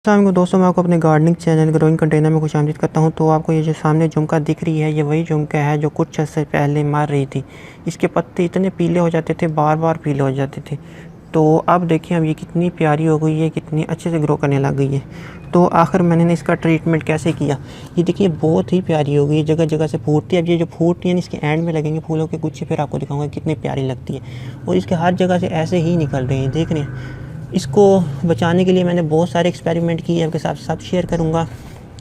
अस्सलाम वालेकुम दोस्तों, मैं आपको अपने गार्डनिंग चैनल ग्रोइंग कंटेनर में खुशामदीद करता हूं। तो आपको ये जो सामने झुमका दिख रही है, ये वही झुमका है जो कुछ अर्से पहले मर रही थी। इसके पत्ते इतने पीले हो जाते थे, बार बार पीले हो जाते थे। तो अब देखिए, अब ये कितनी प्यारी हो गई है, कितनी अच्छे से ग्रो करने लग गई है। तो आखिर मैंने इसका ट्रीटमेंट कैसे किया, ये देखिए बहुत ही प्यारी हो गई, जगह जगह से फूटती है। अब ये जो फूटती है इसके एंड में लगेंगे फूलों के गुच्छे, फिर आपको दिखाऊंगा कितनी प्यारी लगती है। और इसके हर जगह से ऐसे ही निकल रहे हैं, देख रहे हैं। इसको बचाने के लिए मैंने बहुत सारे एक्सपेरिमेंट किए, आपके साथ सब शेयर करूँगा।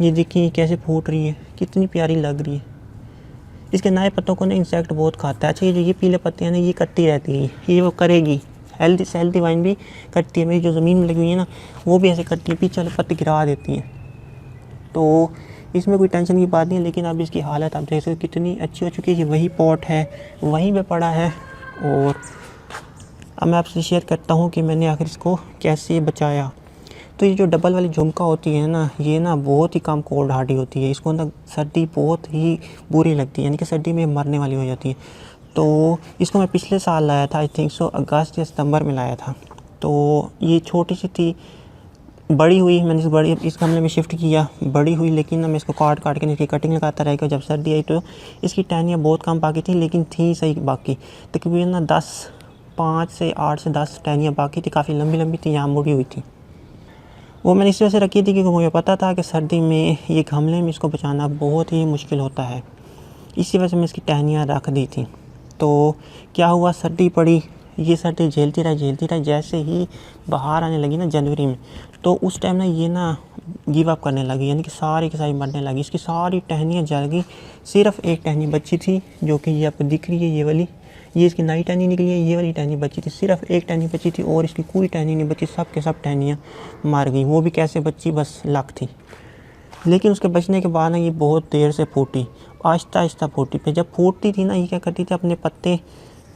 ये देखिए कैसे फूट रही है, कितनी प्यारी लग रही है। इसके नए पत्तों को ना इंसेक्ट बहुत खाता है। अच्छा, ये जो ये पीले पत्ते हैं ना, ये कटती रहती है, ये वो करेगी। हेल्दी वाइन भी कटती है, मेरी जो ज़मीन में लगी हुई है ना, वो भी ऐसे कटती है, पीछे वाले पत्ते गिरा देती हैं। तो इसमें कोई टेंशन की बात नहीं है, लेकिन अब इसकी हालत आप देख सकते हो कितनी अच्छी हो चुकी है। ये वही पॉट है, वहीं पे पड़ा है। और अब मैं आपसे शेयर करता हूँ कि मैंने आखिर इसको कैसे बचाया। तो ये जो डबल वाली झुमका होती है ना, ये ना बहुत ही कम कोल्ड हार्डी होती है। इसको ना सर्दी बहुत ही बुरी लगती है, यानी कि सर्दी में मरने वाली हो जाती है। तो इसको मैं पिछले साल लाया था, आई थिंक सो अगस्त या सितंबर में लाया था। तो ये छोटी सी थी, बड़ी हुई, मैंने इस गमले में शिफ्ट किया, बड़ी हुई। लेकिन ना मैं इसको काट काट के इसकी कटिंग लगाता रह गया। जब सर्दी आई तो इसकी टहनियाँ बहुत कम बाकी थी, लेकिन थी सही बाकी। तकरीबन ना 5 से 8 से 10 टहनियाँ बाकी थी, काफ़ी लंबी लंबी थी, यहाँ मुड़ी हुई थी। वो मैंने इस वजह से रखी थी क्योंकि मुझे पता था कि सर्दी में ये गमले में इसको बचाना बहुत ही मुश्किल होता है। इसी वजह से मैं इसकी टहनियाँ रख दी थी। तो क्या हुआ, सर्दी पड़ी, ये सर्दी झेलती रही। जैसे ही बाहर आने लगी ना जनवरी में, तो उस टाइम ना ये ना गिव अप करने लगी, यानी कि सारी की सारी मरने लगी। इसकी सारी टहनियाँ जल गई, सिर्फ एक टहनी बची थी, जो कि ये आपको दिख रही है, ये वाली। ये इसकी नई टहनी निकली है, ये वाली टहनी बची थी, सिर्फ एक टहनी बची थी। और इसकी कोई टहनी नहीं बची, सब के सब टहनियाँ मर गई। वो भी कैसे बची, बस लक थी। लेकिन उसके बचने के बाद ना ये बहुत देर से फूटी, आहिस्ता आहिस्ता फूटी। फिर जब फूटती थी ना, ये क्या करती थी, अपने पत्ते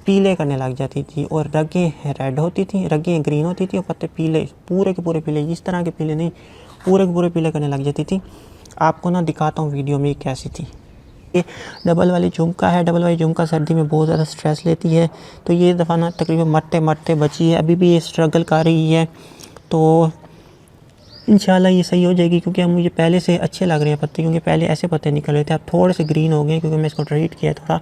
पीले करने लग जाती थी। और रगें रेड होती थी, रगें ग्रीन होती थी, और पत्ते पीले, पूरे के पूरे पीले, इस तरह के पीले नहीं, पूरे के पूरे पीले करने लग जाती थी। आपको ना दिखाता हूँ वीडियो में कैसी थी। ये डबल वाली झुमका है। डबल वाली झुमका सर्दी में बहुत ज़्यादा स्ट्रेस लेती है। तो ये दफ़ा ना तकरीबन मरते मरते बची है, अभी भी ये स्ट्रगल कर रही है। तो इंशाल्लाह ये सही हो जाएगी, क्योंकि अब मुझे पहले से अच्छे लग रहे हैं पत्ते, क्योंकि पहले ऐसे पत्ते निकल रहे थे, अब थोड़े से ग्रीन हो गए क्योंकि मैं इसको ट्रीट किया थोड़ा।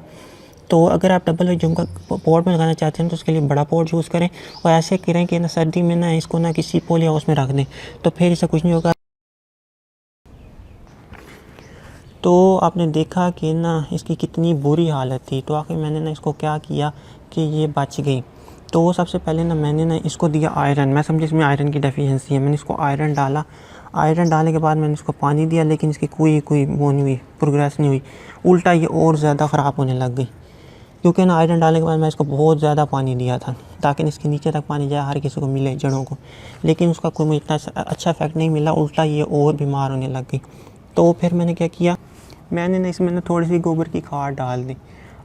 तो अगर आप डबल वाली झुमका पॉट में लगाना चाहते हैं तो उसके लिए बड़ा पॉट चूज़ करें, और ऐसे करें कि ना सर्दी में ना इसको ना किसी पॉली हाउस में रख दें, तो फिर इससे कुछ नहीं होगा। तो आपने देखा कि ना इसकी कितनी बुरी हालत थी। तो आखिर मैंने ना इसको क्या किया कि ये बच गई। तो सबसे पहले ना मैंने ना इसको दिया आयरन। मैं समझी इसमें आयरन की डेफिशिएंसी है, मैंने इसको आयरन डाला। आयरन डालने के बाद मैंने इसको पानी दिया, लेकिन इसकी कोई वो नहीं हुई, प्रोग्रेस नहीं हुई। उल्टा ये और ज़्यादा ख़राब होने लग गई, क्योंकि ना आयरन डालने के बाद मैं इसको बहुत ज़्यादा पानी दिया था, ताकि इसके नीचे तक पानी जाए, हर किसी को मिले, जड़ों को। लेकिन उसका कोई मुझे इतना अच्छा इफेक्ट नहीं मिला, उल्टा ये और बीमार होने लग गई। तो फिर मैंने क्या किया, मैंने ना इसमें ना थोड़ी सी गोबर की खाद डाल दी।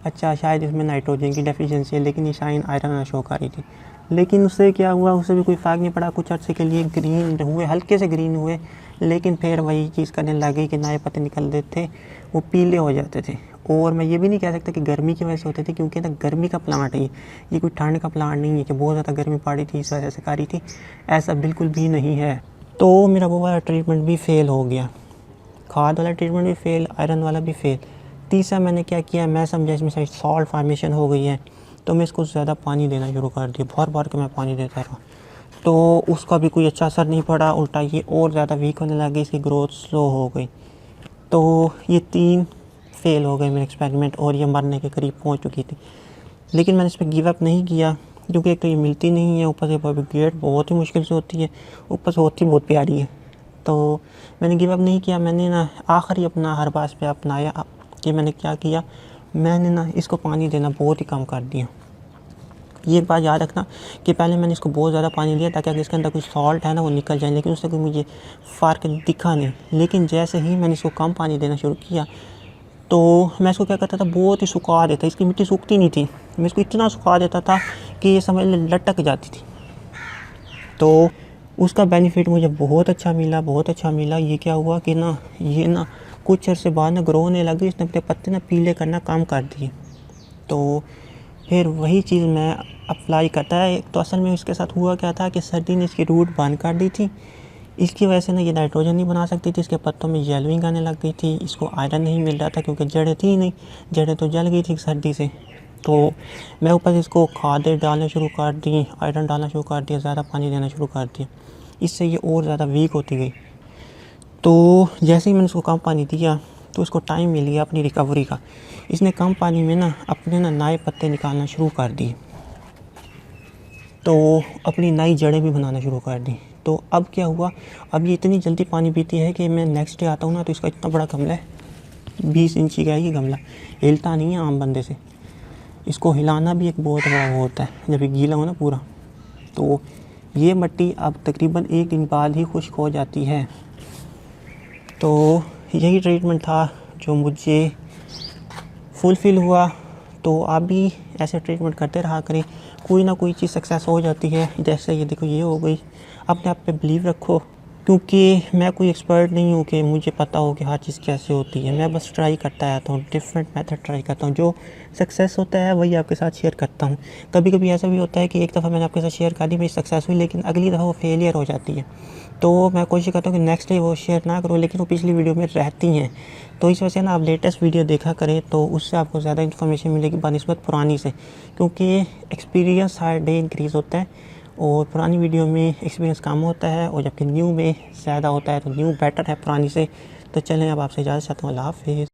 अच्छा, शायद इसमें नाइट्रोजन की डेफिशिएंसी है, लेकिन ये शायद आयरन शो कर रही थी। लेकिन उससे क्या हुआ, उससे भी कोई फ़र्क नहीं पड़ा। कुछ अर्से के लिए ग्रीन हुए, हल्के से ग्रीन हुए, लेकिन फिर वही चीज़ करने लगी कि नए पत्ते निकलते थे, वो पीले हो जाते थे। और मैं ये भी नहीं कह सकता कि गर्मी की वजह से होते थे, क्योंकि ना गर्मी का प्लांट है ये कोई ठंड का प्लांट नहीं है कि बहुत ज़्यादा गर्मी पड़ी थी इस वजह से कर रही थी, ऐसा बिल्कुल भी नहीं है। तो मेरा वो वाला ट्रीटमेंट भी फ़ेल हो गया, खाद वाला ट्रीटमेंट भी फ़ेल, आयरन वाला भी फ़ेल। तीसरा मैंने क्या किया, मैं समझा इसमें शायद सॉल्ट फार्मेशन हो गई है, तो मैं इसको ज़्यादा पानी देना शुरू कर दिया, बार बार के मैं पानी देता रहा। तो उसका भी कोई अच्छा असर नहीं पड़ा, उल्टा ये और ज़्यादा वीक होने लगी, इसकी ग्रोथ स्लो हो गई। तो ये 3 फ़ेल हो गए मेरे एक्सपेरिमेंट, और ये मरने के करीब पहुंच चुकी थी। लेकिन मैंने इस पर गिव अप नहीं किया, क्योंकि एक तो ये मिलती नहीं है, ऊपर से प्रोपेगेट बहुत ही मुश्किल से होती है, ऊपर से होती बहुत प्यारी है। तो मैंने गिव अप नहीं किया। मैंने ना आखिरी अपना हर बात पे अपनाया कि मैंने क्या किया, मैंने ना इसको पानी देना बहुत ही कम कर दिया। ये एक बात याद रखना कि पहले मैंने इसको बहुत ज़्यादा पानी दिया ताकि अगर इसके अंदर कोई सॉल्ट है ना वो निकल जाए, लेकिन उससे कोई मुझे फ़र्क दिखा नहीं। लेकिन जैसे ही मैंने इसको कम पानी देना शुरू किया, तो मैं इसको क्या करता था, बहुत ही सुखा देता। इसकी मिट्टी सूखती नहीं थी, मैं इसको इतना सुखा देता था कि ये समझ ले लटक जाती थी। तो उसका बेनिफिट मुझे बहुत अच्छा मिला, बहुत अच्छा मिला। ये क्या हुआ कि ना ये ना कुछ अर्से बाद ना ग्रो होने लगी, इसने अपने पत्ते ना पीले करना कम कर दिए। तो फिर वही चीज़ मैं अप्लाई करता है। तो असल में इसके साथ हुआ क्या था कि सर्दी ने इसकी रूट बंद कर दी थी, इसकी वजह से ना ये नाइट्रोजन नहीं बना सकती थी, इसके पत्तों में येलोइंग आने लग गई थी, इसको आयरन नहीं मिल रहा था क्योंकि जड़ें थी ही नहीं, जड़ें तो जल गई थी सर्दी से। तो मैं ऊपर से इसको खादें डालना शुरू कर दी, आयरन डालना शुरू कर दिया, ज़्यादा पानी देना शुरू कर दिया, इससे ये और ज़्यादा वीक होती गई। तो जैसे ही मैंने इसको कम पानी दिया तो इसको टाइम मिल गया अपनी रिकवरी का। इसने कम पानी में ना अपने नए पत्ते निकालना शुरू कर दिए, तो अपनी नई जड़ें भी बनाना शुरू कर दी। तो अब क्या हुआ, अब ये इतनी जल्दी पानी पीती है कि मैं नेक्स्ट डे आता हूँ ना तो इसका इतना बड़ा गमला है, 20 इंची का है ये गमला, हिलता नहीं है आम बंदे से। इसको हिलाना भी एक बहुत बड़ा वो होता है जब ये गीला हो ना पूरा। तो ये मिट्टी अब तकरीबन 1 दिन बाद ही खुश्क हो जाती है। तो यही ट्रीटमेंट था जो मुझे फुलफ़िल हुआ। तो आप भी ऐसे ट्रीटमेंट करते रहा करें, कोई ना कोई चीज़ सक्सेस हो जाती है। जैसे ये देखो ये हो गई, अपने आप पे बिलीव रखो, क्योंकि मैं कोई एक्सपर्ट नहीं हूँ कि मुझे पता हो कि हर चीज़ कैसे होती है। मैं बस ट्राई करता रहता हूँ, डिफरेंट मेथड ट्राई करता हूँ, जो सक्सेस होता है वही आपके साथ शेयर करता हूँ। कभी कभी ऐसा भी होता है कि एक दफ़ा मैंने आपके साथ शेयर कर दी, मेरी सक्सेस हुई, लेकिन अगली दफ़ा वो फेलियर हो जाती है। तो मैं कोशिश करता हूँ कि नेक्स्ट डे वो शेयर ना करूँ, लेकिन वो पिछली वीडियो में रहती हैं। तो इस वजह से ना आप लेटेस्ट वीडियो देखा करें, तो उससे आपको ज़्यादा इन्फॉर्मेशन मिलेगी बनिस्बत पुरानी से, क्योंकि एक्सपीरियंस हर डे इंक्रीज़ होता है और पुरानी वीडियो में एक्सपीरियंस कम होता है, और जबकि न्यू में ज़्यादा होता है। तो न्यू बेटर है पुरानी से। तो चलें अब आपसे इजाज़त चाहता हूँ, अल्लाह हाफ़िज़।